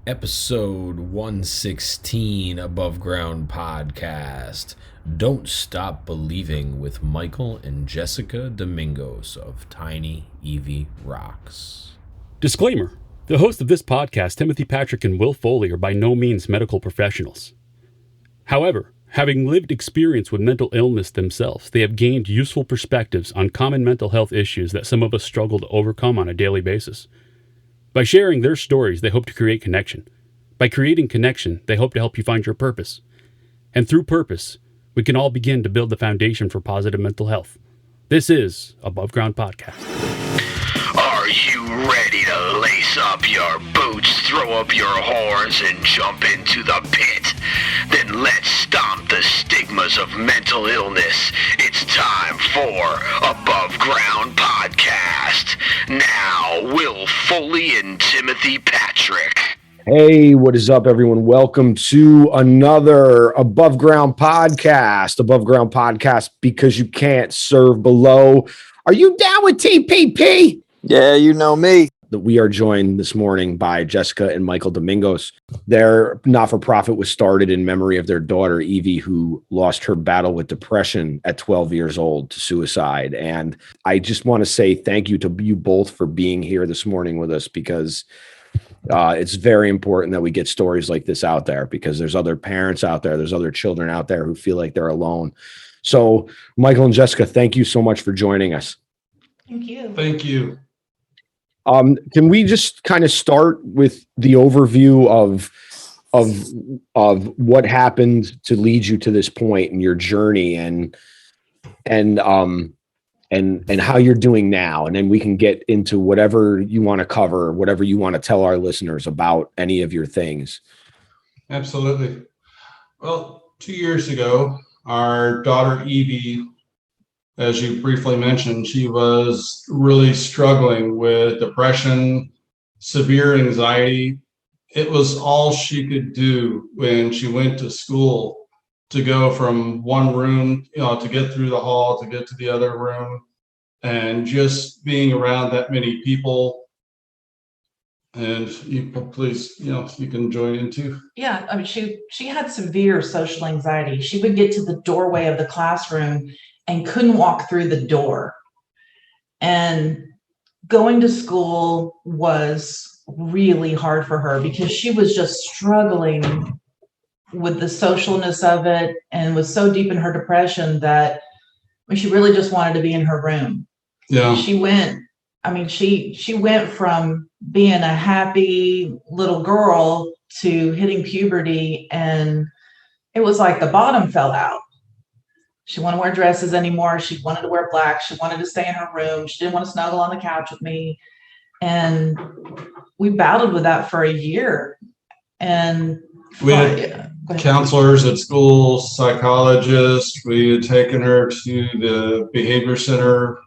Episode 116 Above Ground Podcast. Don't Stop Believing with Michael and Jessica Domingos of Tiny Evie Rocks. Disclaimer. The hosts of this podcast, Timothy Patrick and Will Foley, are by no means medical professionals. However, having lived experience with mental illness themselves, they have gained useful perspectives on common mental health issues that some of us struggle to overcome on a daily basis. By sharing their stories, they hope to create connection. By creating connection, they hope to help you find your purpose. And through purpose, we can all begin to build the foundation for positive mental health. This is Above Ground Podcast. Are you ready to lace up your boots, throw up your horns, and jump into the pit? Then let's stomp the stigmas of mental illness. It's time for Above Ground Podcast. Now, Will Foley and Timothy Patrick. Hey, what is up, everyone? Welcome to another Above Ground Podcast. Above Ground Podcast, because you can't serve below. Are you down with TPP? Yeah, you know me. We are joined this morning by Jessica and Michael Domingos. Their not-for-profit was started in memory of their daughter, Evie, who lost her battle with depression at 12 years old to suicide. And I just want to say thank you to you both for being here this morning with us, because it's very important that we get stories like this out there, because there's other parents out there, there's other children out there who feel like they're alone. So, Michael and Jessica, thank you so much for joining us. Thank you. Thank you. Can we just kind of start with the overview of what happened to lead you to this point in your journey, and how you're doing now, and then we can get into whatever you want to cover, whatever you want to tell our listeners about any of your things. Absolutely. Well, 2 years ago, our daughter Evie, as you briefly mentioned, she was really struggling with depression, severe anxiety. It was all she could do when she went to school, to go from one room, to get through the hall, to get to the other room, and just being around that many people. And you please, you can join in too. Yeah, I mean, she had severe social anxiety. She would get to the doorway of the classroom and couldn't walk through the door. And going to school was really hard for her, because she was just struggling with the socialness of it, and was so deep in her depression that she really just wanted to be in her room. Yeah. She went from being a happy little girl to hitting puberty, and it was like the bottom fell out. She wouldn't wear dresses anymore. She wanted to wear black. She wanted to stay in her room. She didn't want to snuggle on the couch with me. And we battled with that for a year. And we had counselors at school, psychologists. We had taken her to the behavior center.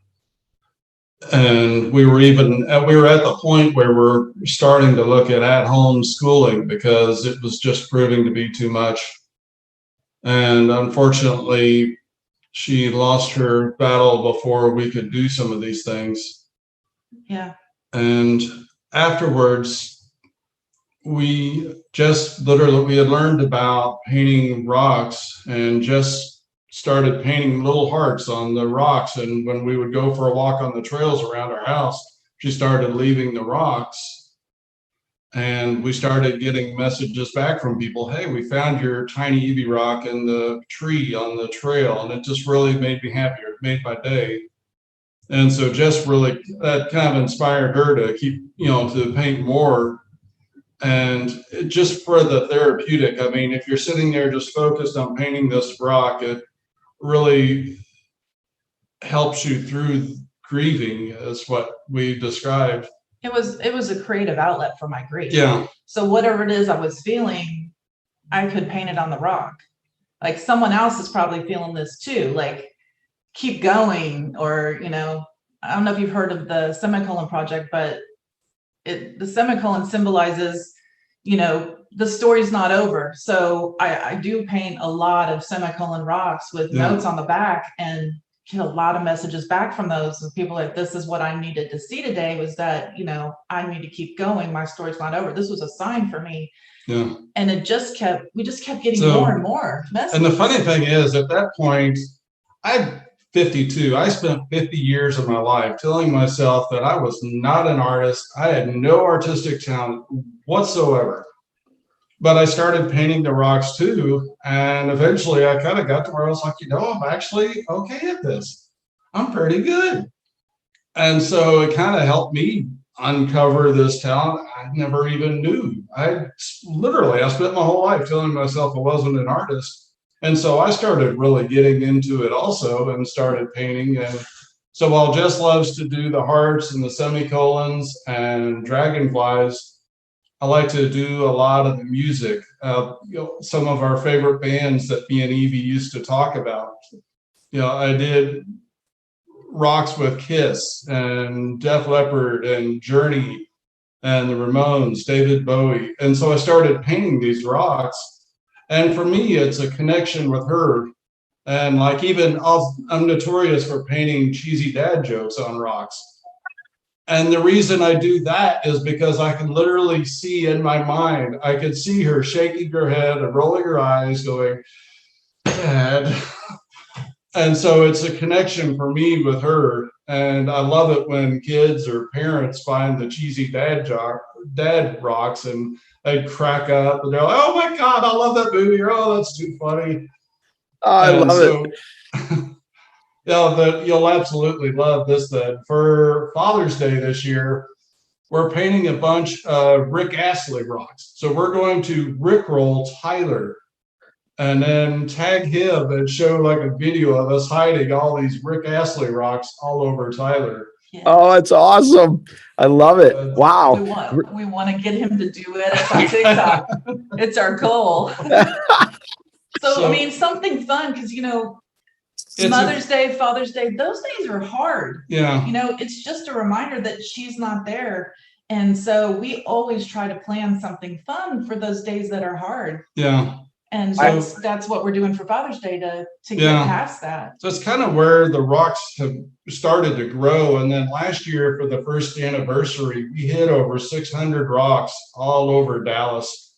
And we were at the point where we're starting to look at home schooling, because it was just proving to be too much. And unfortunately, she lost her battle before we could do some of these things. Yeah. And afterwards, we had learned about painting rocks, and just started painting little hearts on the rocks. And when we would go for a walk on the trails around our house, she started leaving the rocks. And we started getting messages back from people, hey, we found your tiny Evie rock in the tree on the trail. And it just really made me happier. It made my day. And so just really, that kind of inspired her to keep, to paint more. And just for the therapeutic, I mean, if you're sitting there just focused on painting this rock, it really helps you through grieving, is what we described. It was a creative outlet for my grief. Yeah. So whatever it is I was feeling, I could paint it on the rock. Like, someone else is probably feeling this too. Like, keep going. Or, I don't know if you've heard of the semicolon project, but the semicolon symbolizes, the story's not over. So I do paint a lot of semicolon rocks with notes on the back, and get a lot of messages back from those people like, this is what I needed to see today, was that, I need to keep going. My story's not over. This was a sign for me. Yeah. And we just kept getting more and more messages. And the funny thing is, at that point, I'm 52. I spent 50 years of my life telling myself that I was not an artist. I had no artistic talent whatsoever. But I started painting the rocks too. And eventually I kind of got to where I was like, I'm actually okay at this. I'm pretty good. And so it kind of helped me uncover this talent I never even knew. I spent my whole life telling myself I wasn't an artist. And so I started really getting into it also and started painting. And so while Jess loves to do the hearts and the semicolons and dragonflies, I like to do a lot of the music. Some of our favorite bands that me and Evie used to talk about. I did rocks with Kiss and Def Leppard and Journey and the Ramones, David Bowie. And so I started painting these rocks. And for me, it's a connection with her. And like I'm notorious for painting cheesy dad jokes on rocks. And the reason I do that is because I can literally see in my mind, I could see her shaking her head and rolling her eyes going, Dad. And so it's a connection for me with her. And I love it when kids or parents find the cheesy dad rocks and they crack up and they're like, oh my God, I love that movie. Oh, that's too funny. I love it. You'll absolutely love this then. For Father's Day this year, we're painting a bunch of Rick Astley rocks. So we're going to Rickroll Tyler and then tag him and show like a video of us hiding all these Rick Astley rocks all over Tyler. Yeah. Oh, it's awesome. I love it. Wow. We want to get him to do it on TikTok. It's our goal. So, I mean, something fun because, Mother's Day, Father's Day, those days are hard. Yeah. It's just a reminder that she's not there. And so we always try to plan something fun for those days that are hard. Yeah. And that's what we're doing for Father's Day to get past that. So it's kind of where the rocks have started to grow. And then last year for the first anniversary, we hit over 600 rocks all over Dallas,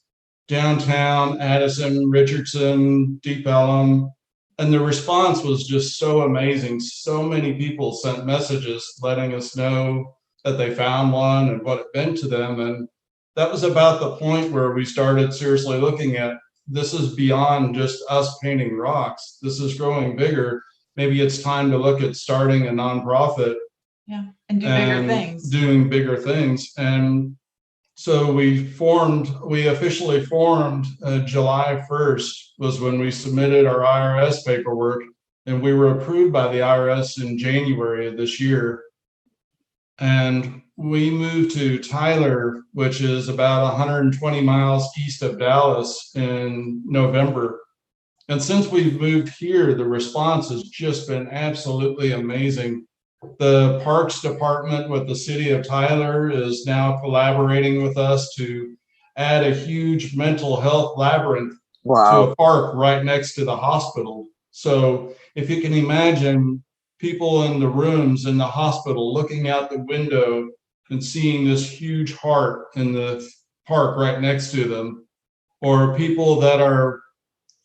downtown, Addison, Richardson, Deep Ellum. And the response was just so amazing. So many people sent messages letting us know that they found one and what it meant to them. And that was about the point where we started seriously looking at this is beyond just us painting rocks. This is growing bigger. Maybe it's time to look at starting a nonprofit. Yeah, and bigger things. Doing bigger things. And so we officially formed July 1st was when we submitted our IRS paperwork, and we were approved by the IRS in January of this year. And we moved to Tyler, which is about 120 miles east of Dallas, in November. And since we've moved here, the response has just been absolutely amazing. The Parks Department with the city of Tyler is now collaborating with us to add a huge mental health labyrinth to a park right next to the hospital. So if you can imagine people in the rooms in the hospital looking out the window and seeing this huge heart in the park right next to them, or people that are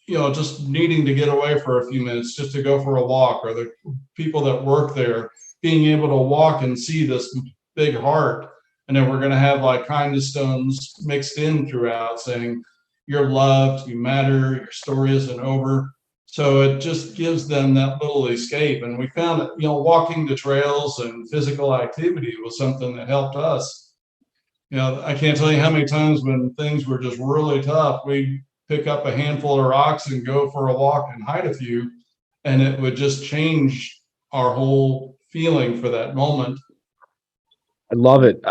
just needing to get away for a few minutes just to go for a walk, or the people that work there being able to walk and see this big heart. And then we're going to have like kindness stones mixed in throughout saying, you're loved, you matter, your story isn't over. So it just gives them that little escape. And we found that, walking the trails and physical activity was something that helped us. I can't tell you how many times when things were just really tough, we'd pick up a handful of rocks and go for a walk and hide a few, and it would just change our whole feeling for that moment. I love it.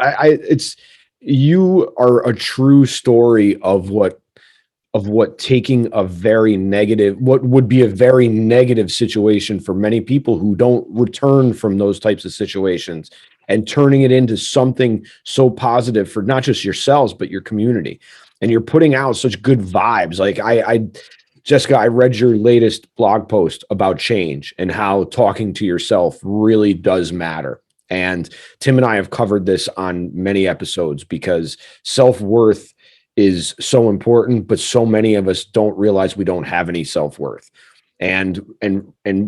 You are a true story of what taking a very negative, what would be a very negative situation for many people who don't return from those types of situations, and turning it into something so positive for not just yourselves, but your community. And you're putting out such good vibes. Like Jessica, I read your latest blog post about change and how talking to yourself really does matter. And Tim and I have covered this on many episodes because self-worth is so important, but so many of us don't realize we don't have any self-worth. And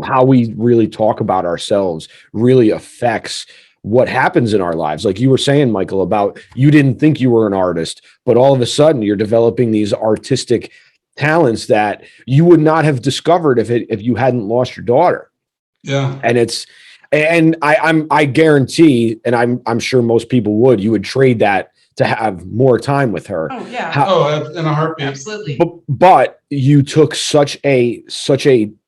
how we really talk about ourselves really affects what happens in our lives. Like you were saying, Michael, about you didn't think you were an artist, but all of a sudden you're developing these artistic talents that you would not have discovered if you hadn't lost your daughter. Yeah. And I guarantee, and I'm sure most people would, you would trade that to have more time with her. Oh yeah. In a heartbeat. Absolutely. But you took such a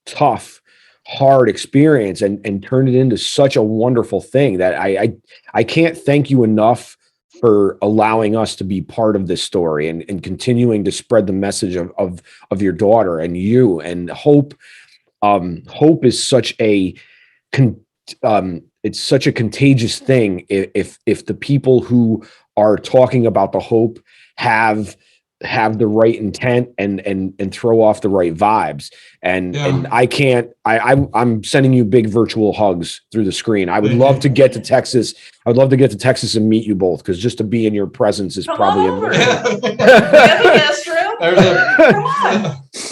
tough, hard experience and turned it into such a wonderful thing that I can't thank you enough for allowing us to be part of this story and continuing to spread the message of your daughter and you. And hope is such a it's such a contagious thing if the people who are talking about the hope have the right intent and throw off the right vibes. And I'm sending you big virtual hugs through the screen. I would love to get to Texas. I would love to get to Texas and meet you both, because just to be in your presence is probably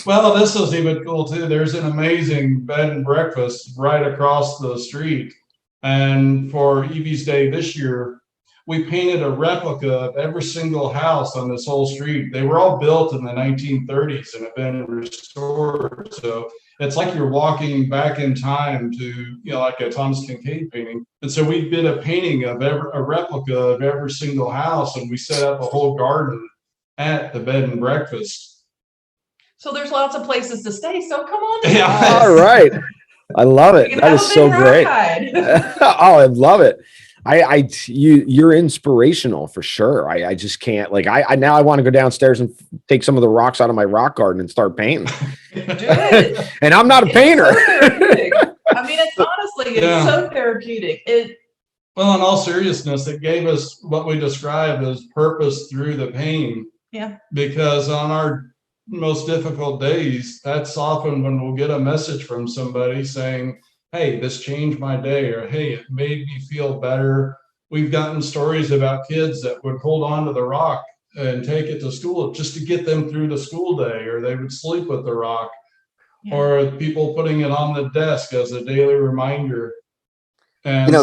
Well, this is even cool too. There's an amazing bed and breakfast right across the street. And for Evie's Day this year, we painted a replica of every single house on this whole street. They were all built in the 1930s and have been restored. So it's like you're walking back in time to, like a Thomas Kincaid painting. And so we did a painting of a replica of every single house, and we set up a whole garden at the bed and breakfast. So there's lots of places to stay. So come on. Yeah. All right. I love it. That is so great. Oh, I love it. You're inspirational for sure. I just can't, like, I now I want to go downstairs and take some of the rocks out of my rock garden and start painting. Do it. And I'm not a painter. I mean, it's honestly, so therapeutic. Well, in all seriousness, it gave us what we describe as purpose through the pain. Yeah. Because on our most difficult days, that's often when we'll get a message from somebody saying, hey, this changed my day, or hey, it made me feel better. We've gotten stories about kids that would hold on to the rock and take it to school just to get them through the school day, or they would sleep with the rock, or people putting it on the desk as a daily reminder. And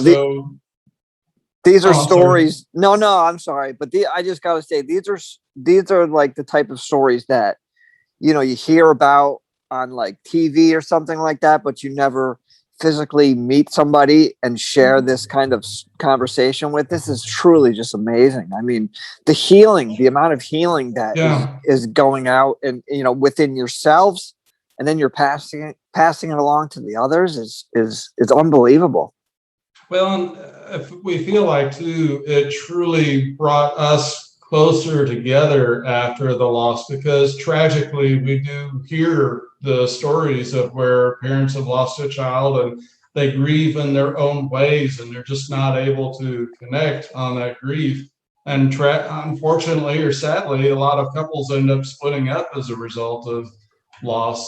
these are stories. Sorry. No, I'm sorry. But I just got to say, these are like the type of stories that, you hear about on like TV or something like that, but you never physically meet somebody and share this kind of conversation with. This is truly just amazing. I mean, the amount of healing that is going out and, within yourselves, and then you're passing it along to the others is unbelievable. Well, if we feel like too, it truly brought us closer together after the loss, because tragically we do hear the stories of where parents have lost a child and they grieve in their own ways and they're just not able to connect on that grief. And unfortunately or sadly, a lot of couples end up splitting up as a result of loss.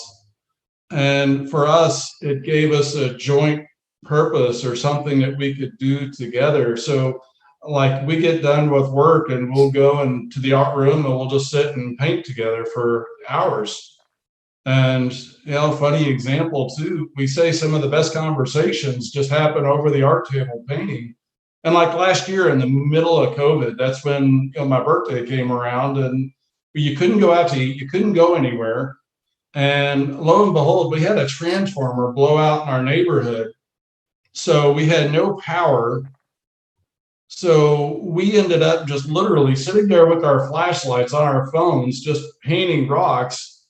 And for us, it gave us a joint purpose or something that we could do together. So like we get done with work and we'll go into the art room and we'll just sit and paint together for hours. And, funny example too, we say some of the best conversations just happen over the art table painting. And like last year in the middle of COVID, that's when my birthday came around and you couldn't go out to eat, you couldn't go anywhere. And lo and behold, we had a transformer blow out in our neighborhood. So we had no power. So we ended up just literally sitting there with our flashlights on our phones, just painting rocks,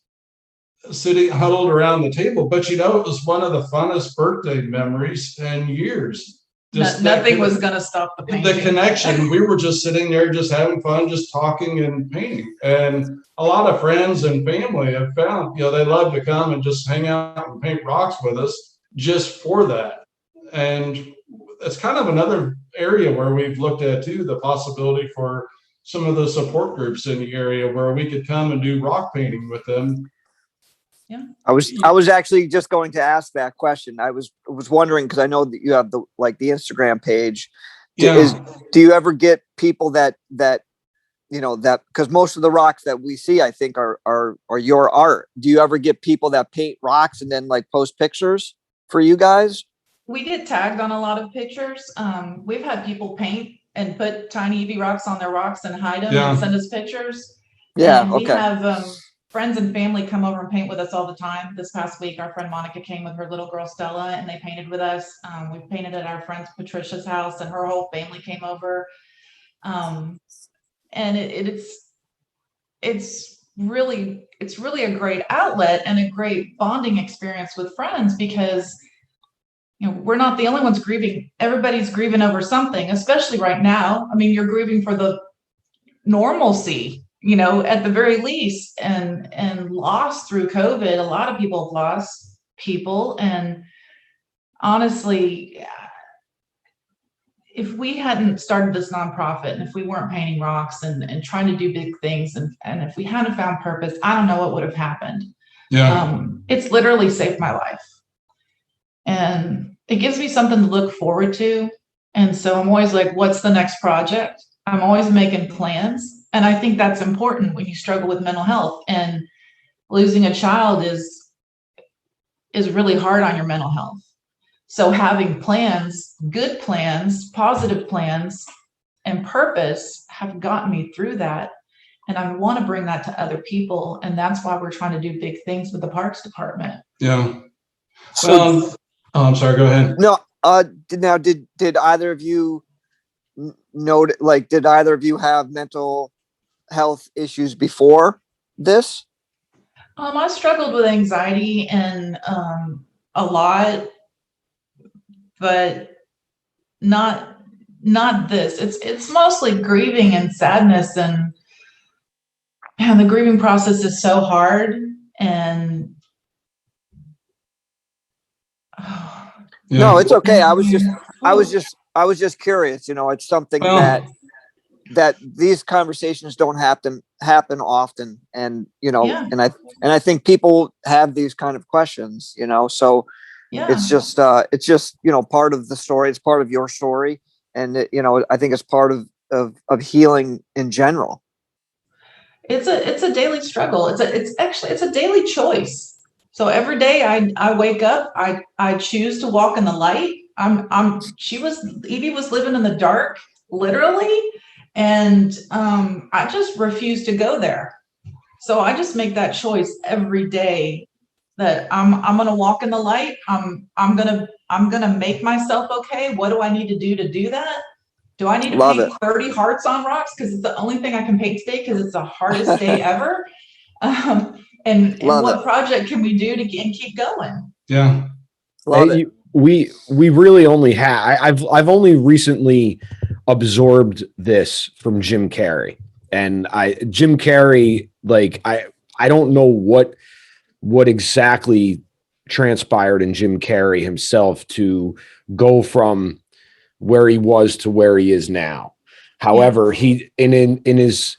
sitting huddled around the table. But it was one of the funnest birthday memories in years. Nothing was going to stop the painting. The connection. We were just sitting there, just having fun, just talking and painting. And a lot of friends and family have found, they love to come and just hang out and paint rocks with us just for that. And it's kind of another area where we've looked at too, the possibility for some of the support groups in the area where we could come and do rock painting with them. Yeah. I was actually just going to ask that question. I was wondering, because I know that you have the Instagram page. Yeah. Do you ever get people that because most of the rocks that we see, I think, are your art. Do you ever get people that paint rocks and then post pictures for you guys? We get tagged on a lot of pictures. We've had people paint and put Tiny Evie Rocks on their rocks and hide them and send us pictures. Yeah. And okay. we have friends and family come over and paint with us all the time. This past week, our friend Monica came with her little girl Stella, and they painted with us. We painted at our friend Patricia's house, and her whole family came over. And it's really a great outlet and a great bonding experience with friends, because we're not the only ones grieving. Everybody's grieving over something, especially right now. I mean, you're grieving for the normalcy, at the very least, and loss through COVID. A lot of people have lost people. And honestly, if we hadn't started this nonprofit, and if we weren't painting rocks and trying to do big things, and if we hadn't found purpose, I don't know what would have happened. Yeah. It's literally saved my life. And it gives me something to look forward to. And so I'm always like, what's the next project? I'm always making plans. And I think that's important when you struggle with mental health, and losing a child is really hard on your mental health. So having plans, good plans, positive plans, and purpose have gotten me through that. And I want to bring that to other people. And that's why we're trying to do big things with the Parks Department. Yeah. So, I'm sorry, go ahead. No, now did either of you note, did either of you have mental health issues before this? I struggled with anxiety and a lot, but not this. It's mostly grieving and sadness, and the grieving process is so hard. And no, it's okay. I was just curious. It's something that these conversations don't happen often, and and I think people have these kind of questions. So it's just part of the story. It's part of your story, and I think it's part of healing in general. It's a daily struggle. It's a daily choice. So every day I wake up, I choose to walk in the light. Evie was living in the dark, literally. And I just refuse to go there. So I just make that choice every day, that I'm going to walk in the light. I'm going to make myself okay. What do I need to do that? Do I need to paint 30 hearts on rocks? Because it's the only thing I can paint today, because it's the hardest day ever. And what project can we do to keep going? Yeah. We really only have, I've only recently absorbed this from Jim Carrey, and Jim Carrey, I don't know what exactly transpired in Jim Carrey himself to go from where he was to where he is now. However, he in his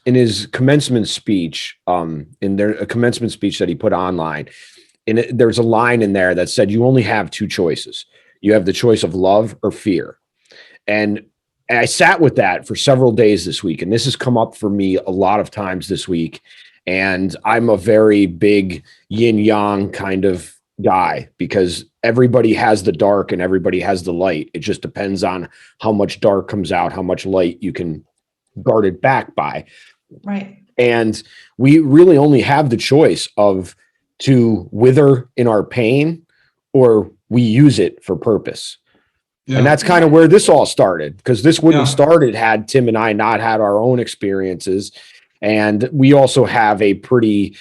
commencement speech, a commencement speech that he put online, and there's a line in there that said, you only have two choices. You have the choice of love or fear. And I sat with that for several days this week, and this has come up for me a lot of times this week. And I'm a very big yin yang kind of guy, because everybody has the dark and everybody has the light. It just depends on how much dark comes out, how much light you can guard it back by. Right. And we really only have the choice of to wither in our pain, or we use it for purpose. Yeah. And that's kind of where this all started, because this wouldn't have started had Tim and I not had our own experiences. And we also have a pretty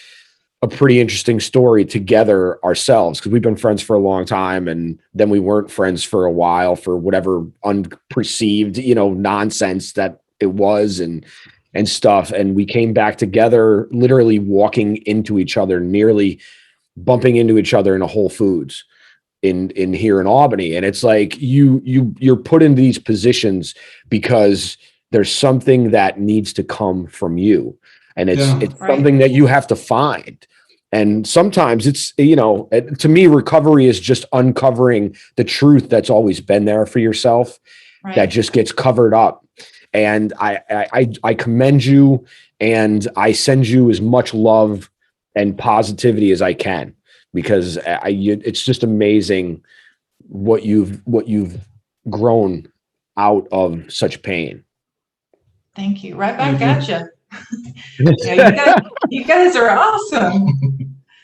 interesting story together ourselves, because we've been friends for a long time, and then we weren't friends for a while for whatever unperceived, nonsense that it was and stuff. And we came back together, literally walking into each other, nearly bumping into each other in a Whole Foods in here in Albany. And it's like you're put in these positions because there's something that needs to come from you, and it's something that you have to find. And sometimes it's, to me, recovery is just uncovering the truth that's always been there for yourself, Right. that just gets covered up. And I commend you, and I send you as much love and positivity as I can, because it's just amazing what you've grown out of such pain. Thank you. Right back at you. Yeah, you guys are awesome.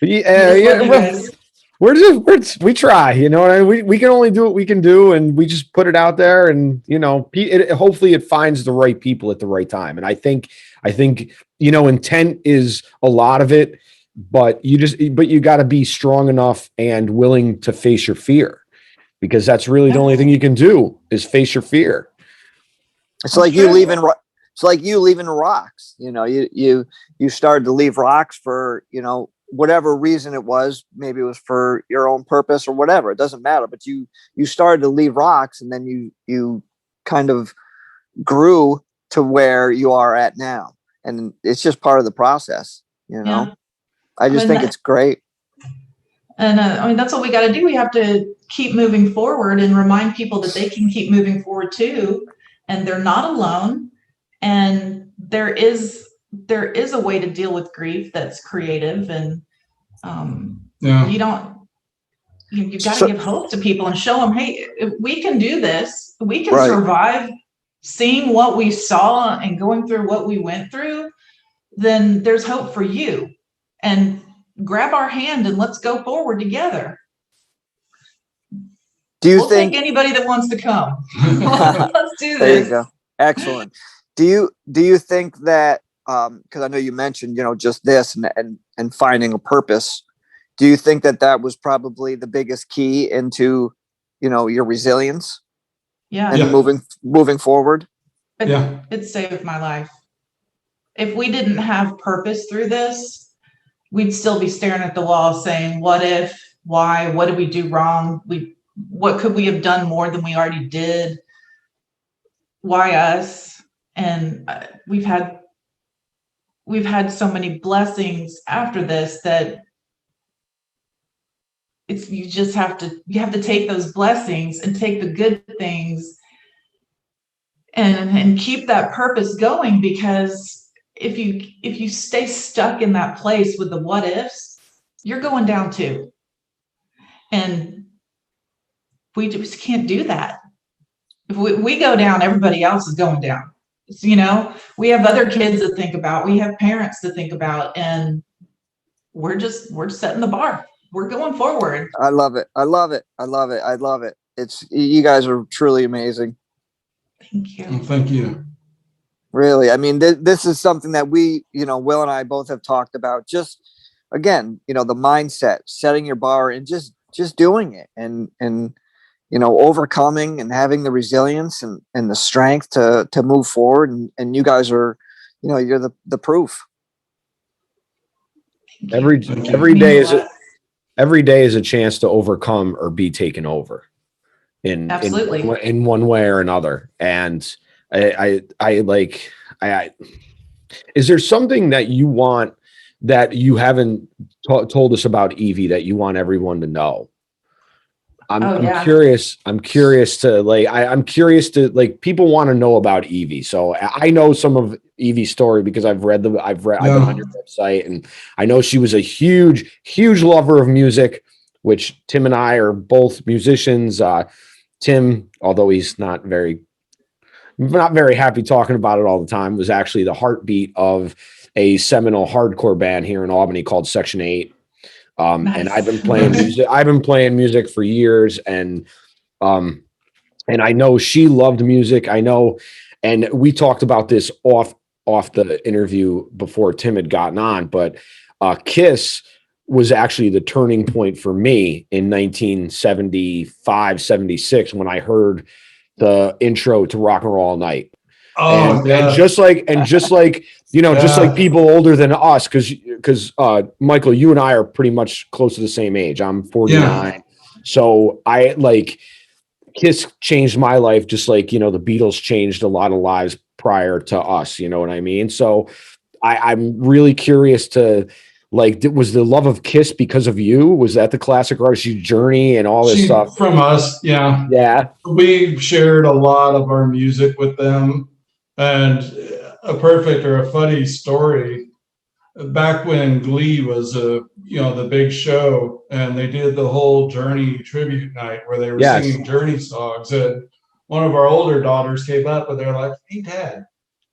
We try, we can only do what we can do, and we just put it out there, and hopefully it finds the right people at the right time. And I think intent is a lot of it, but you got to be strong enough and willing to face your fear, because that's really the only thing you can do is face your fear. It's like you leaving rocks. You started to leave rocks for, whatever reason it was. Maybe it was for your own purpose or whatever. It doesn't matter. But you started to leave rocks, and then you kind of grew to where you are at now. And it's just part of the process, Yeah. I think it's great. And that's what we got to do. We have to keep moving forward and remind people that they can keep moving forward too. And they're not alone. And there is a way to deal with grief that's creative. And you've got to give hope to people and show them, hey, if we can do this. We can survive seeing what we saw and going through what we went through. Then there's hope for you. And grab our hand and let's go forward together. We'll take anybody that wants to come. Let's do this. There you go. Excellent. Do you think that, because I know you mentioned, just this and finding a purpose, do you think that was probably the biggest key into, your resilience? Yeah. And moving forward? It saved my life. If we didn't have purpose through this, we'd still be staring at the wall saying, what if, why, what did we do wrong? What could we have done more than we already did? Why us? And we've had so many blessings after this that you have to take those blessings and take the good things and keep that purpose going, because if you stay stuck in that place with the what ifs, you're going down too. And we just can't do that. If we go down, everybody else is going down. We have other kids to think about. We have parents to think about, and we're setting the bar. We're going forward. I love it. You guys are truly amazing. Thank you. Thank you. Really. I mean, this is something that we, Will and I both have talked about. Just, again, the mindset, setting your bar and just doing it and overcoming and having the resilience and the strength to move forward. And you guys are, you're the proof. Every day is a chance to overcome or be taken over in one way or another. And is there something that you want that you haven't told us about Evie that you want everyone to know? I'm curious to people want to know about Evie. So I know some of Evie's story because I've been on your website, and I know she was a huge lover of music, which Tim and I are both musicians. Tim, although he's not very happy talking about it all the time, was actually the heartbeat of a seminal hardcore band here in Albany called Section 8. Nice. And I've been playing music for years, and I know she loved music. I know, and we talked about this off the interview before Tim had gotten on, but Kiss was actually the turning point for me in 1975, 76, when I heard the intro to Rock and Roll All Night. And just like people older than us, because Michael, you and I are pretty much close to the same age. I'm 49. So Kiss changed my life, just like, the Beatles changed a lot of lives prior to us. You know what I mean? So I'm really curious to Like, was the love of Kiss because of you? Was that the classic artist journey and all this stuff? From us, yeah. Yeah. We shared a lot of our music with them. And a perfect or a funny story, back when Glee was the big show, and they did the whole Journey tribute night where they were singing Journey songs, and one of our older daughters came up and they're like, "Hey Dad,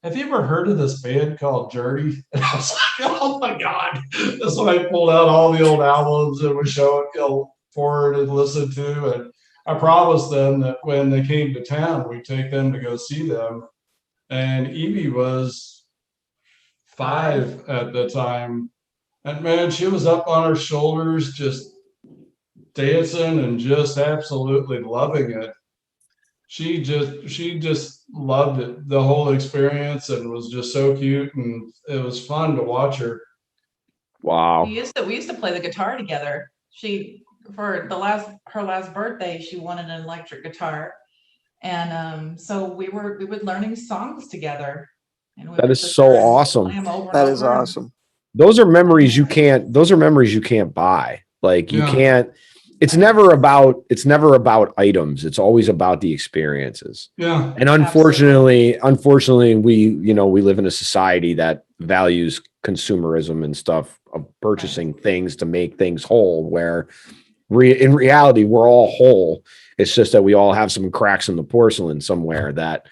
have you ever heard of this band called Journey?" And I was like, "Oh my God." That's when I pulled out all the old albums and was showing forward and listened to. And I promised them that when they came to town, we'd take them to go see them. And Evie was 5 at the time. And man, she was up on her shoulders, just dancing and just absolutely loving it. She just loved it, the whole experience, and was just so cute, and it was fun to watch her. Wow. We used to play the guitar together. For her last birthday, she wanted an electric guitar. And so we would learning songs together. And that is so awesome. That is awesome. Those are memories you can't buy. Like you can't. It's never about items. It's always about the experiences. Yeah. And unfortunately, we live in a society that values consumerism and stuff of purchasing things to make things whole, where in reality, we're all whole. It's just that we all have some cracks in the porcelain somewhere that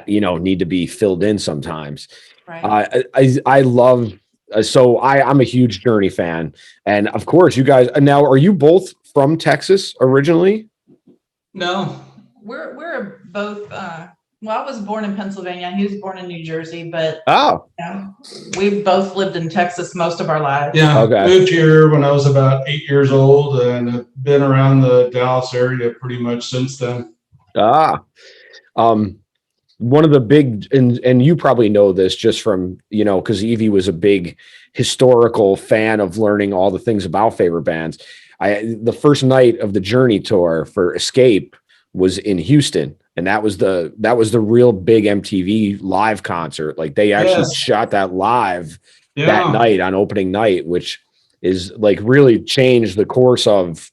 need to be filled in sometimes. Right. I love. So I'm a huge Journey fan, and of course, you guys. Now, are you both from Texas originally? No, we're both. Well, I was born in Pennsylvania. He was born in New Jersey, but we both lived in Texas most of our lives. Yeah, okay. Moved here when I was about 8 years old, and have been around the Dallas area pretty much since then. One of the big, and you probably know this just from, because Evie was a big historical fan of learning all the things about favorite bands. The first night of the Journey tour for Escape was in Houston, and that was the real big MTV live concert. Like they actually shot that live that night on opening night, which is like really changed the course of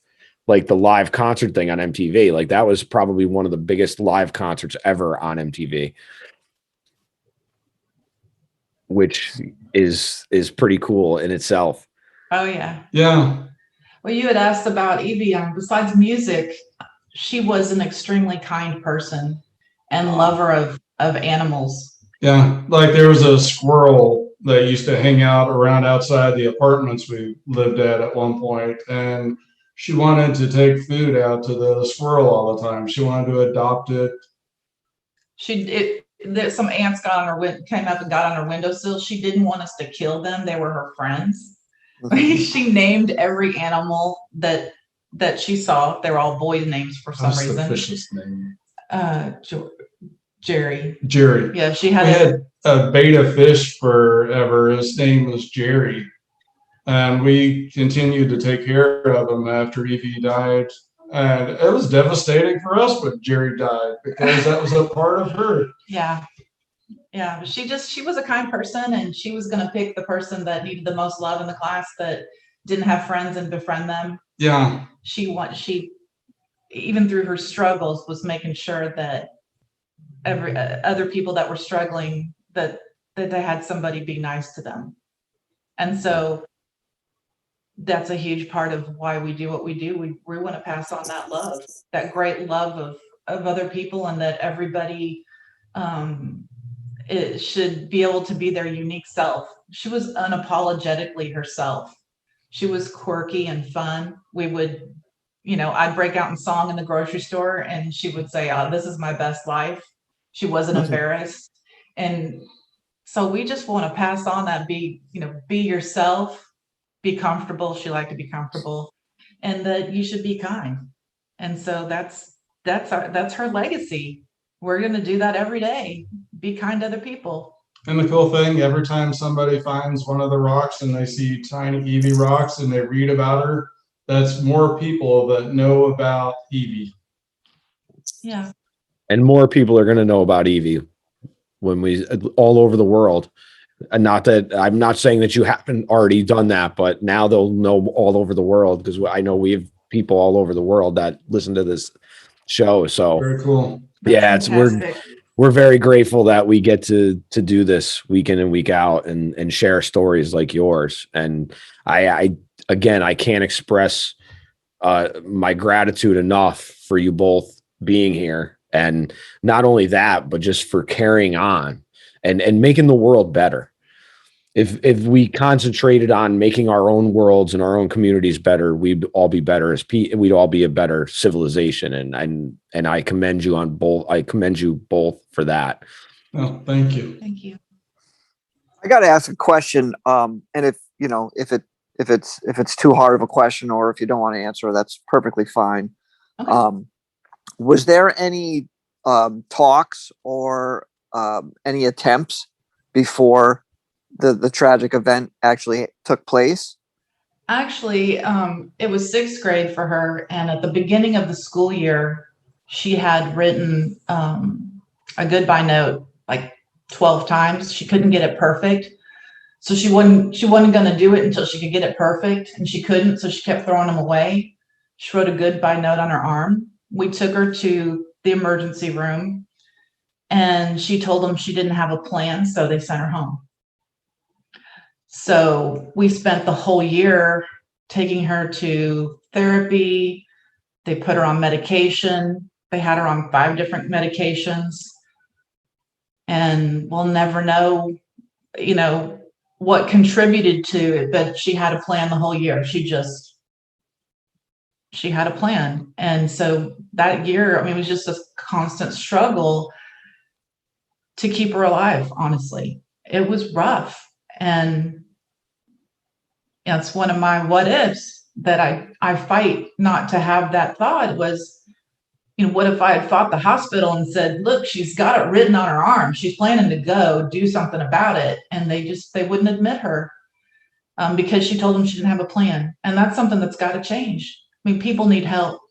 like the live concert thing on MTV. Like that was probably one of the biggest live concerts ever on MTV, which is pretty cool in itself. Oh yeah. Yeah. Well, you had asked about Evie. Besides music, she was an extremely kind person and lover of animals. Yeah. Like there was a squirrel that used to hang out around outside the apartments we lived at one point, and she wanted to take food out to the squirrel all the time. She wanted to adopt it. Some ants came up and got on her windowsill. She didn't want us to kill them. They were her friends. She named every animal that she saw. They were all boy names for some reason. The fish's name? Jerry. Yeah, we had a beta fish forever. His name was Jerry. And we continued to take care of him after Evie died. And it was devastating for us when Jerry died, because that was a part of her. Yeah. Yeah. But she was a kind person, and she was going to pick the person that needed the most love in the class, that didn't have friends, and befriend them. Yeah. She even through her struggles, was making sure that other people that were struggling, that they had somebody be nice to them. And so that's a huge part of why we do what we do. We want to pass on that love, that great love of other people, and that everybody it should be able to be their unique self. She was unapologetically herself. She was quirky and fun. We would, I'd break out in song in the grocery store, and she would say, "Oh, this is my best life." She wasn't embarrassed. And so we just want to pass on that, be yourself. Be comfortable. She liked to be comfortable, and that you should be kind. And so that's her legacy. We're going to do that every day. Be kind to other people. And the cool thing, every time somebody finds one of the rocks and they see Tiny Evie Rocks and they read about her, that's more people that know about Evie. Yeah. And more people are going to know about Evie when all over the world. And not that I'm not saying that you haven't already done that, but now they'll know all over the world, because I know we have people all over the world that listen to this show. So Very cool. yeah, Fantastic. we're very grateful that we get to do this week in and week out and share stories like yours. And I again, I can't express my gratitude enough for you both being here. And not only that, but just for carrying on and making the world better. If we concentrated on making our own worlds and our own communities better, we'd all be better we'd all be a better civilization. And I commend you on both. I commend you both for that. Oh, thank you. Thank you. I got to ask a question. And if it's too hard of a question, or if you don't want to answer, that's perfectly fine. Okay. Was there any talks or any attempts before the tragic event actually took place? Actually, it was sixth grade for her, and at the beginning of the school year, she had written a goodbye note like 12 times. She couldn't get it perfect, so she wasn't going to do it until she could get it perfect, and she couldn't, so she kept throwing them away. She wrote a goodbye note on her arm. We took her to the emergency room, and she told them she didn't have a plan, so they sent her home. So we spent the whole year taking her to therapy. They put her on medication. They had her on 5 different medications. And we'll never know, what contributed to it, but she had a plan the whole year. She had a plan. And so that year, it was just a constant struggle to keep her alive, honestly. It was rough. And it's one of my what ifs that I fight not to have that thought was, what if I had fought the hospital and said, look, she's got it written on her arm. She's planning to go do something about it. And they wouldn't admit her because she told them she didn't have a plan. And that's something that's got to change. People need help.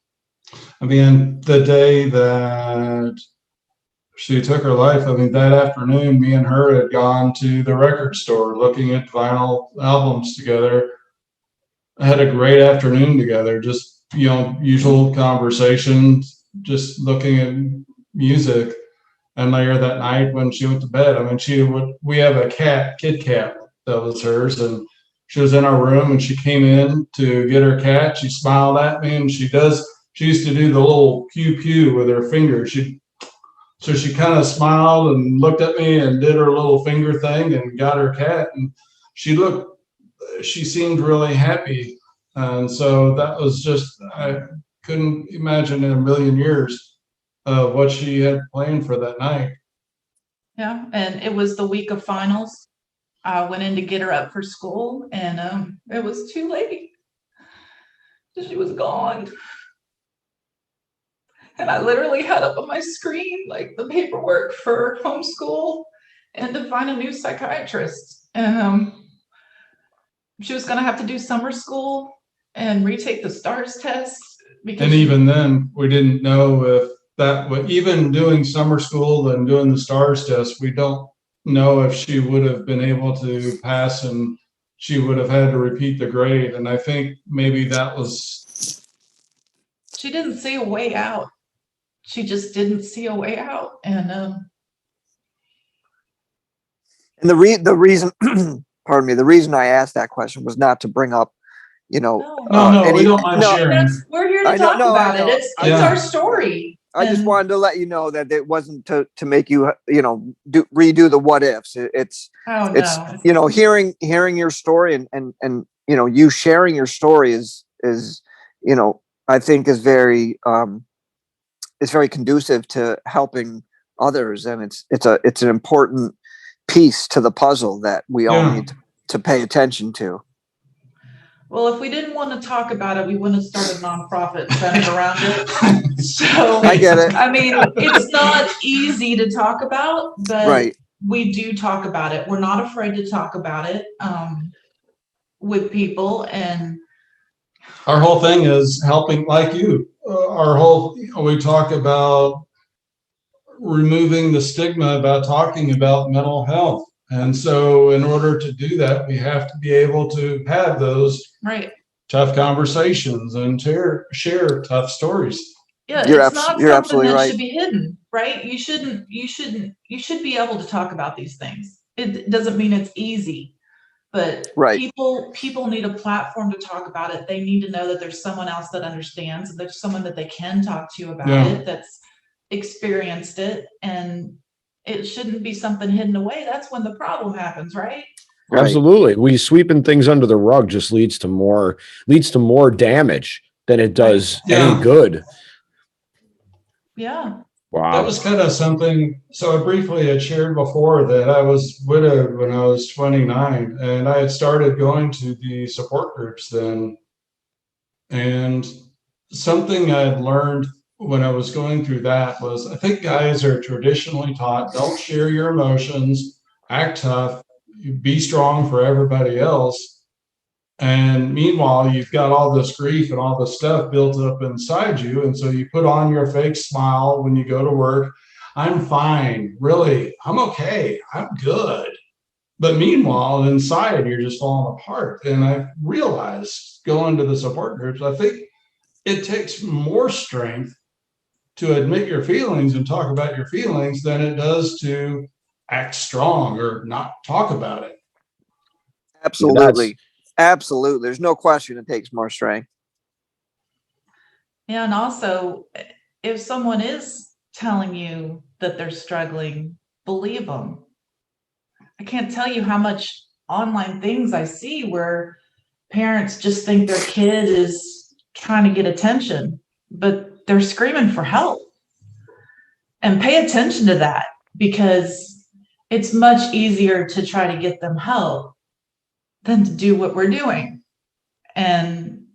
The day that she took her life, that afternoon, me and her had gone to the record store looking at vinyl albums together. I had a great afternoon together, just, usual conversations, just looking at music. And later that night when she went to bed, we have a kid cat that was hers, and she was in our room and she came in to get her cat. She smiled at me, and she used to do the little pew pew with her finger. So she kind of smiled and looked at me and did her little finger thing and got her cat. And she seemed really happy. And so that was just, I couldn't imagine in a million years what she had planned for that night. Yeah. And it was the week of finals. I went in to get her up for school, and it was too late. She was gone. And I literally had up on my screen, the paperwork for homeschool and to find a new psychiatrist. And she was going to have to do summer school and retake the STARS test. And even then, we didn't know if even doing summer school and doing the STARS test, we don't know if she would have been able to pass, and she would have had to repeat the grade. And I think maybe that was... She didn't see a way out. She just didn't see a way out. And the reason, pardon me, the reason I asked that question was not to bring up, No, we don't mind sharing. We're here to talk about it. It's our story. I just wanted to let you know that it wasn't to make you, redo the what ifs. It's hearing your story and you sharing your story is I think is very it's very conducive to helping others, and it's an important piece to the puzzle that we all need to pay attention to. Well, if we didn't want to talk about it, we wouldn't have started a nonprofit centered around it. So I get it. It's not easy to talk about, but we do talk about it. We're not afraid to talk about it with people. And our whole thing is helping, like you. We talk about removing the stigma about talking about mental health. And so in order to do that, we have to be able to have those tough conversations and share tough stories. Yeah, it's not something that right. should be hidden, right? You should be able to talk about these things. It doesn't mean it's easy, but people need a platform to talk about it. They need to know that there's someone else that understands, and there's someone that they can talk to about it that's experienced it, and it shouldn't be something hidden away. That's when the problem happens, right? Absolutely. We sweeping things under the rug just leads to more damage than it does any good. Yeah. Wow. That was kind of something. So I briefly had shared before that I was widowed when I was 29, and I had started going to the support groups then. And something I had learned when I was going through that was, I think guys are traditionally taught, don't share your emotions, act tough, be strong for everybody else. And meanwhile, you've got all this grief and all this stuff built up inside you. And so you put on your fake smile when you go to work. I'm fine. Really, I'm okay. I'm good. But meanwhile, inside, you're just falling apart. And I realized going to the support groups, I think it takes more strength to admit your feelings and talk about your feelings than it does to act strong or not talk about it. Absolutely. Absolutely. There's no question it takes more strength. Yeah, and also, if someone is telling you that they're struggling, believe them. I can't tell you how much online things I see where parents just think their kid is trying to get attention, but they're screaming for help. And pay attention to that, because it's much easier to try to get them help than to do what we're doing. And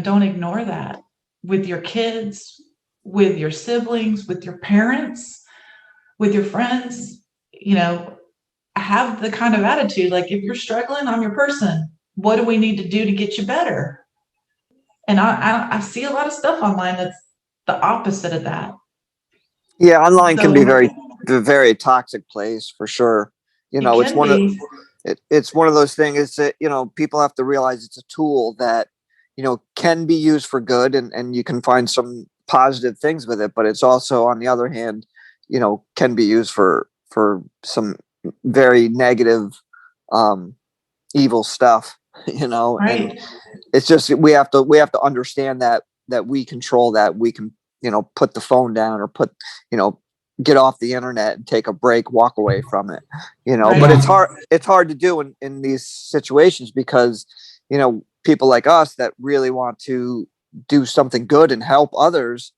don't ignore that with your kids, with your siblings, with your parents, with your friends. Have the kind of attitude like, if you're struggling, I'm your person. What do we need to do to get you better? And I see a lot of stuff online that's the opposite of that. Yeah, online can be very toxic place for sure. It's one of those things that people have to realize it's a tool that can be used for good, and you can find some positive things with it, but it's also, on the other hand, can be used for some very negative evil stuff. And it's just we have to understand that we control that. We can put the phone down, or get off the internet and take a break, walk away from it, but it's hard to do in these situations, because people like us that really want to do something good and help others,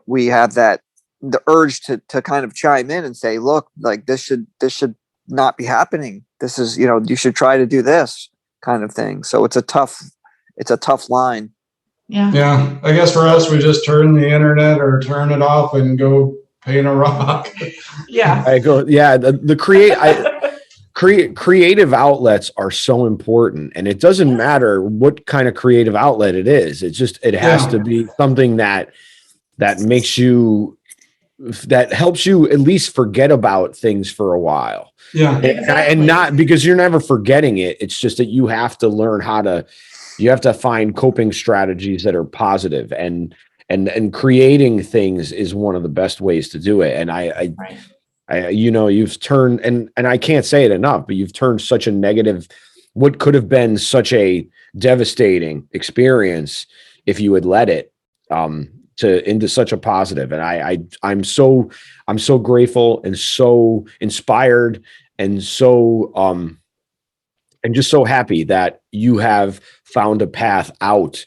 we have the urge to kind of chime in and say, look, like this should not be happening. This is, you should try to do this kind of thing. So it's a tough line. Yeah. I guess for us, we just turn the internet or turn it off and go paint a rock. Yeah. Creative outlets are so important, and it doesn't matter what kind of creative outlet it is. It has to be something that makes you, that helps you at least forget about things for a while. Yeah. Exactly. And not because you're never forgetting it. It's just that you have to learn you have to find coping strategies that are positive, and creating things is one of the best ways to do it. And you've turned, and I can't say it enough, but you've turned such a negative, what could have been such a devastating experience if you had let it, into such a positive. And I'm so grateful and so inspired and so, and just so happy that you have found a path out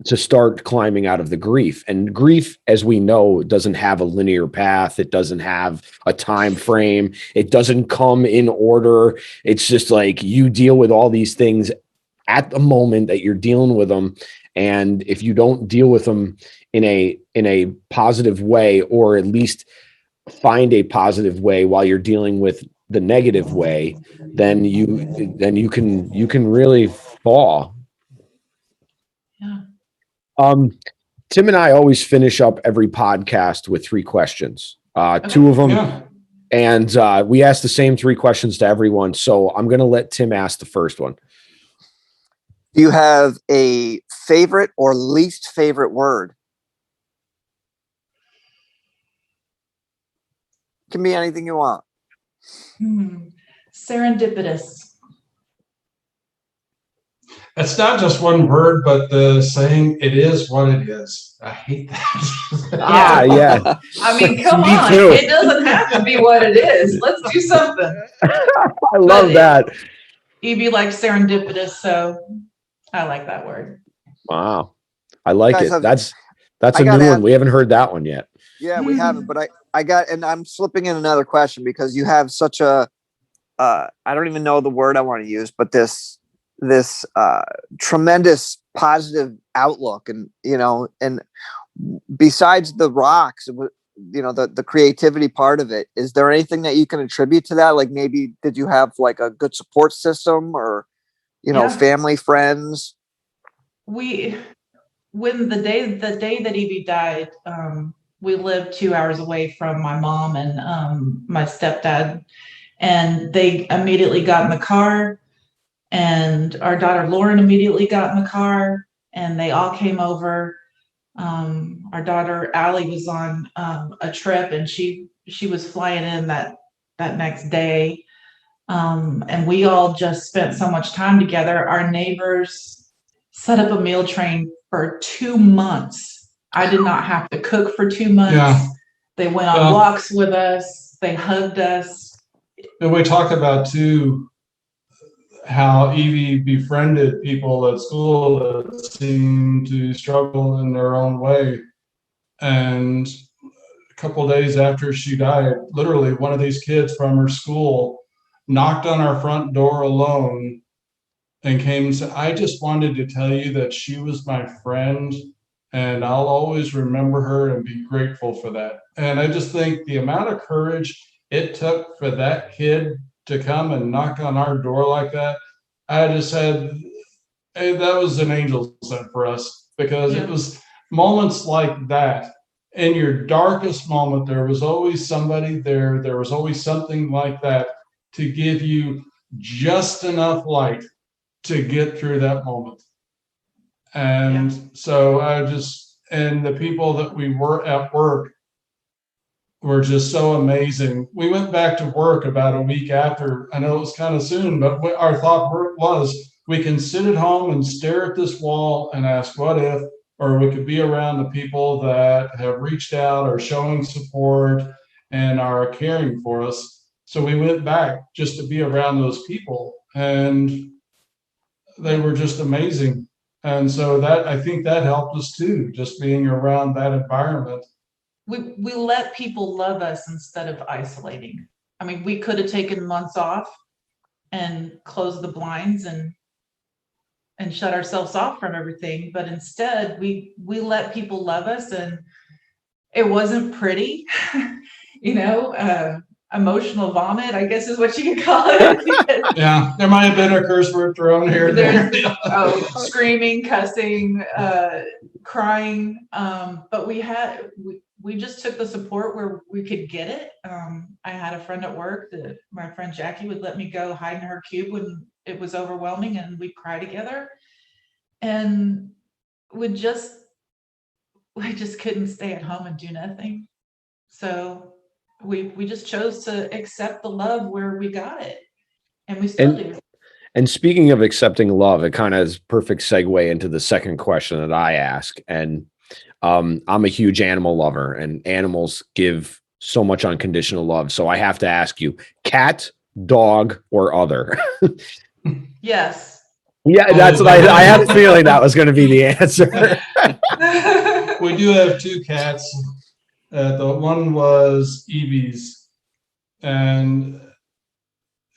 to start climbing out of the grief. And grief, as we know, doesn't have a linear path. It doesn't have a time frame. It doesn't come in order. It's just like you deal with all these things at the moment that you're dealing with them. And if you don't deal with them in a positive way, or at least find a positive way while you're dealing with the negative way, then you can really fall. Yeah. Tim and I always finish up every podcast with 3 questions. Okay. 2 of them And we asked the same 3 questions to everyone. So I'm going to let Tim ask the first one. Do you have a favorite or least favorite word? Can be anything you want. Serendipitous. It's not just one word, but the saying, it is what it is. I hate that. Yeah. I mean, come Me on. too. It doesn't have to be what it is. Let's do something. I love that. Evie likes serendipitous, so I like that word. Wow. I like Guys, it. That's a gotta new one. ask- We haven't heard that one yet. Yeah, we haven't, but I got, and I'm slipping in another question because you have such a, I don't even know the word I want to use, but this tremendous positive outlook, and and besides the rocks, the creativity part of it, is there anything that you can attribute to that? Like maybe did you have like a good support system, or family, friends? When the day that Evie died, we lived 2 hours away from my mom and my stepdad, and they immediately got in the car, and our daughter Lauren immediately got in the car, and they all came over. Our daughter Allie was on a trip, and she was flying in that next day, and we all just spent so much time together. Our neighbors set up a meal train for 2 months. I did not have to cook for 2 months. Yeah. They went on walks with us. They hugged us. And we talk about too how Evie befriended people at school that seemed to struggle in their own way. And a couple of days after she died, literally one of these kids from her school knocked on our front door alone and came and said, I just wanted to tell you that she was my friend, and I'll always remember her and be grateful for that. And I just think the amount of courage it took for that kid to come and knock on our door like that, I just said, hey, that was an angel sent for us, because it was moments like that. In your darkest moment, there was always somebody there. There was always something like that to give you just enough light to get through that moment. And so and the people that we were at work were just so amazing. We went back to work about a week after. I know it was kind of soon, but our thought was, we can sit at home and stare at this wall and ask what if, or we could be around the people that have reached out or showing support and are caring for us. So we went back just to be around those people, and they were just amazing. And so I think that helped us too, just being around that environment. We let people love us instead of isolating. I mean, we could have taken months off and closed the blinds and shut ourselves off from everything, but instead we let people love us, and it wasn't pretty. Emotional vomit, I guess is what you could call it. Yeah, there might have been a curse word thrown here and there. Screaming, cussing, crying, but we just took the support where we could get it. I had a friend at work that my friend Jackie would let me go hide in her cube when it was overwhelming, and we'd cry together, and we just couldn't stay at home and do nothing. So we just chose to accept the love where we got it, and we still do. And speaking of accepting love, it kind of is perfect segue into the second question that I ask. And I'm a huge animal lover, and animals give so much unconditional love. So I have to ask you, cat, dog, or other? Yes. Yeah, that's what I had a feeling that was going to be the answer. We do have 2 cats. The one was Evie's, and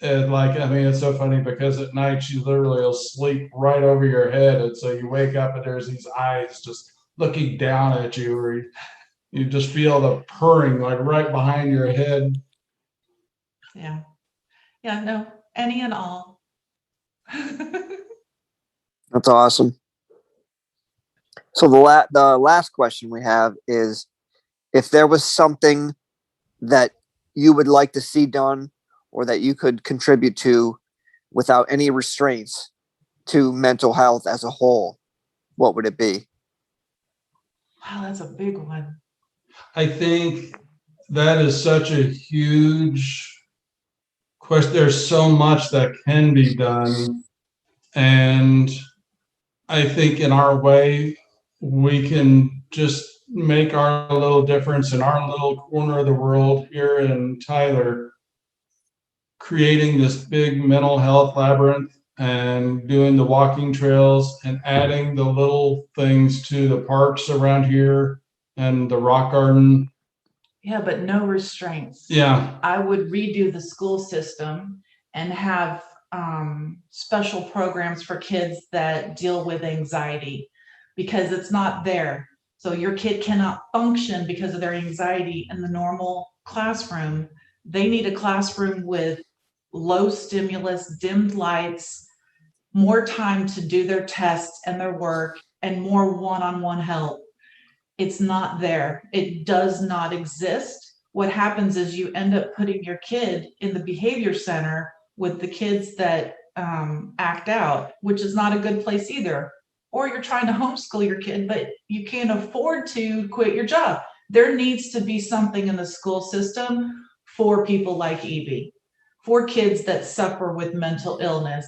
it's so funny because at night she literally will sleep right over your head, and so you wake up and there's these eyes just looking down at you, or you just feel the purring like right behind your head. Yeah, no, any and all. That's awesome. So the last question we have is, if there was something that you would like to see done, or that you could contribute to without any restraints to mental health as a whole, what would it be? Wow, that's a big one. I think that is such a huge question. There's so much that can be done. And I think in our way, we can just make our little difference in our little corner of the world here in Tyler, creating this big mental health labyrinth and doing the walking trails and adding the little things to the parks around here and the rock garden. Yeah, but no restraints. Yeah. I would redo the school system and have special programs for kids that deal with anxiety, because it's not there. So your kid cannot function because of their anxiety in the normal classroom. They need a classroom with low stimulus, dimmed lights, more time to do their tests and their work, and more one-on-one help. It's not there. It does not exist. What happens is you end up putting your kid in the behavior center with the kids that act out, which is not a good place either. Or you're trying to homeschool your kid, but you can't afford to quit your job. There needs to be something in the school system for people like Evie, for kids that suffer with mental illness.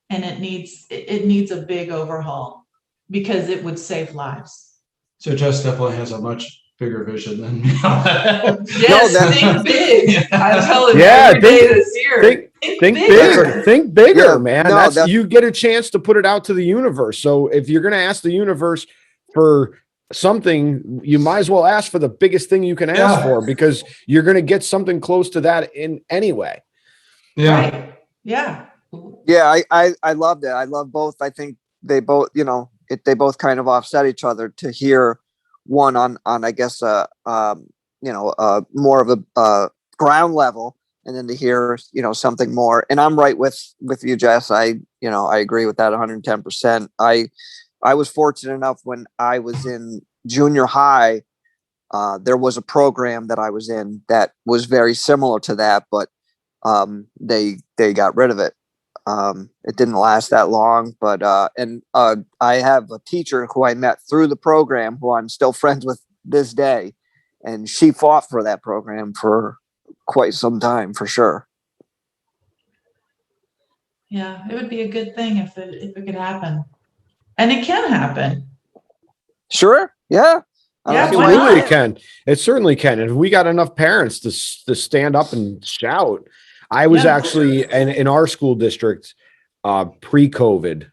And it needs a big overhaul, because it would save lives. So Jess definitely has a much bigger vision than me. Yes, think big. Yeah. I tell him Yeah, every day this year. Think bigger. Think bigger, Yeah, man. no, that's that's- you get a chance to put it out to the universe. So if you're going to ask the universe for something, you might as well ask for the biggest thing you can ask for, because you're going to get something close to that in anyway. Yeah. Right. Yeah. Yeah, I love that. I love both. I think they both, they both kind of offset each other. To hear one on I guess more of a ground level, and then to hear something more. And I'm right with you, Jess. I agree with that 110%. I was fortunate enough when I was in junior high. There was a program that I was in that was very similar to that, but they got rid of it. It didn't last that long, but I have a teacher who I met through the program, who I'm still friends with this day, and she fought for that program for quite some time, for sure. Yeah, it would be a good thing if it could happen, and it can happen. Sure. Yeah. Yeah, why Absolutely, not? it can. It certainly can. And if we got enough parents to stand up and shout. I was actually in our school district pre-COVID.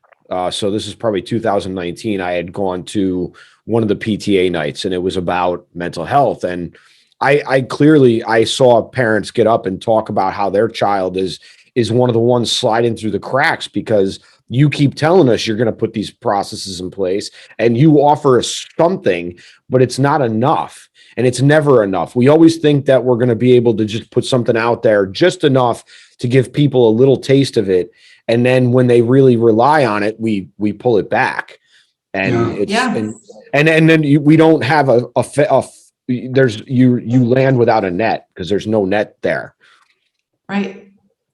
So this is probably 2019. I had gone to one of the PTA nights, and it was about mental health. And I clearly saw parents get up and talk about how their child is one of the ones sliding through the cracks, because you keep telling us you're going to put these processes in place and you offer us something, but it's not enough. And it's never enough. We always think that we're going to be able to just put something out there just enough to give people a little taste of it. And then when they really rely on it, we pull it back. And then we don't have you land without a net, because there's no net there. Right.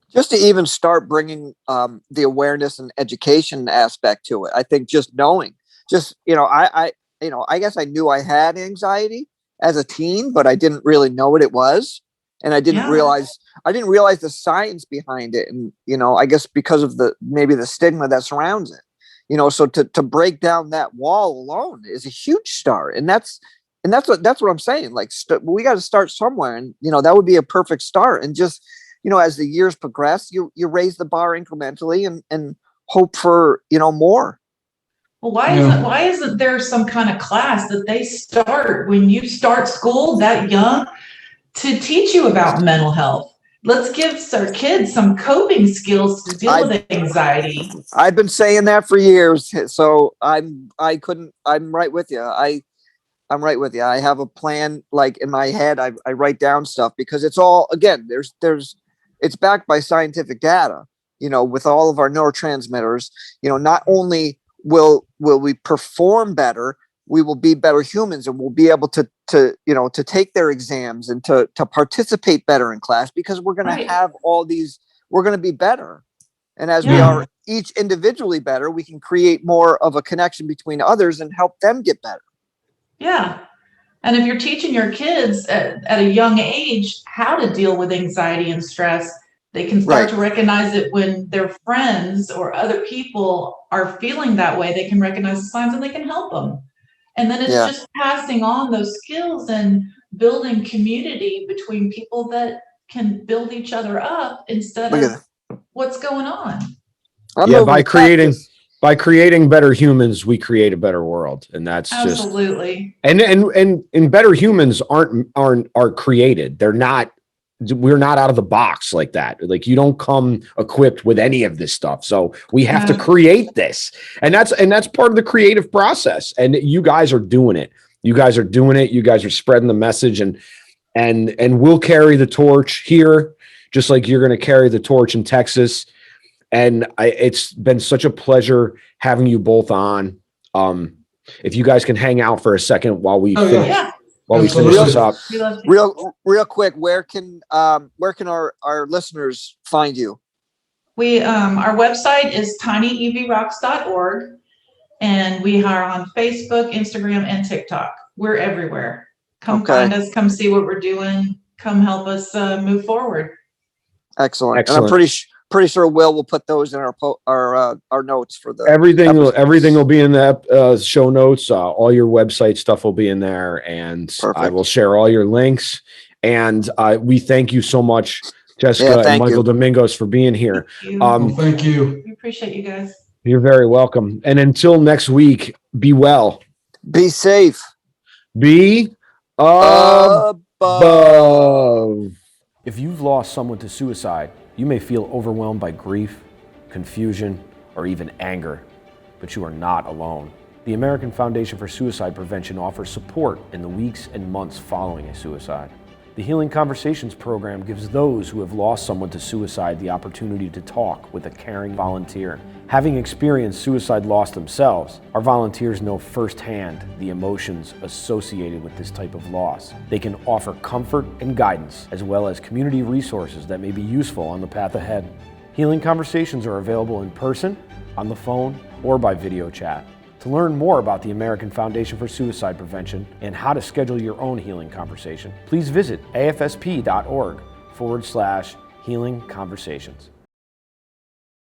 Just to even start bringing the awareness and education aspect to it. I think just knowing, I guess I knew I had anxiety as a teen, but I didn't really know what it was. And I didn't realize the science behind it. And, I guess because of maybe the stigma that surrounds it, so to break down that wall alone is a huge start. And that's what I'm saying. Like, we got to start somewhere, and, that would be a perfect start. And just, as the years progress, you raise the bar incrementally and hope for, more. Well, why isn't there some kind of class that they start when you start school that young to teach you about mental health? Let's give our kids some coping skills to deal with anxiety. I've been saying that for years. So I'm right with you. I'm right with you. I have a plan, like, in my head. I write down stuff, because it's all, again, it's backed by scientific data, with all of our neurotransmitters. Not only will we perform better, we will be better humans, and we'll be able to take their exams and to participate better in class, because we're going to have we're going to be better. And as we are each individually better, we can create more of a connection between others and help them get better. Yeah. And if you're teaching your kids at a young age how to deal with anxiety and stress, they can start to recognize it when their friends or other people are feeling that way. They can recognize the signs and they can help them. And then it's just passing on those skills and building community between people that can build each other up instead of what's going on. By creating better humans, we create a better world. And that's absolutely. And better humans are created. We're not out of the box like that. Like, you don't come equipped with any of this stuff. So we have to create this. And that's part of the creative process. And you guys are doing it. You guys are spreading the message, and we'll carry the torch here, just like you're going to carry the torch in Texas. And it's been such a pleasure having you both on. If you guys can hang out for a second while we finish. While we finish this up, real quick, where can our listeners find you? Our website is tinyevierocks.org, and we are on Facebook, Instagram, and TikTok. We're everywhere. Come find us. Come see what we're doing. Come help us move forward. Excellent. And I'm pretty sure will put those in our notes for the everything will be in the show notes. All your website stuff will be in there, and I will share all your links. And we thank you so much, Jessica and Michael Domingos, for being here. Thank you. We appreciate you guys. You're very welcome. And until next week, be well, be safe, be above. If you've lost someone to suicide, you may feel overwhelmed by grief, confusion, or even anger, but you are not alone. The American Foundation for Suicide Prevention offers support in the weeks and months following a suicide. The Healing Conversations program gives those who have lost someone to suicide the opportunity to talk with a caring volunteer. Having experienced suicide loss themselves, our volunteers know firsthand the emotions associated with this type of loss. They can offer comfort and guidance, as well as community resources that may be useful on the path ahead. Healing Conversations are available in person, on the phone, or by video chat. To learn more about the American Foundation for Suicide Prevention and how to schedule your own healing conversation, please visit afsp.org/healing conversations.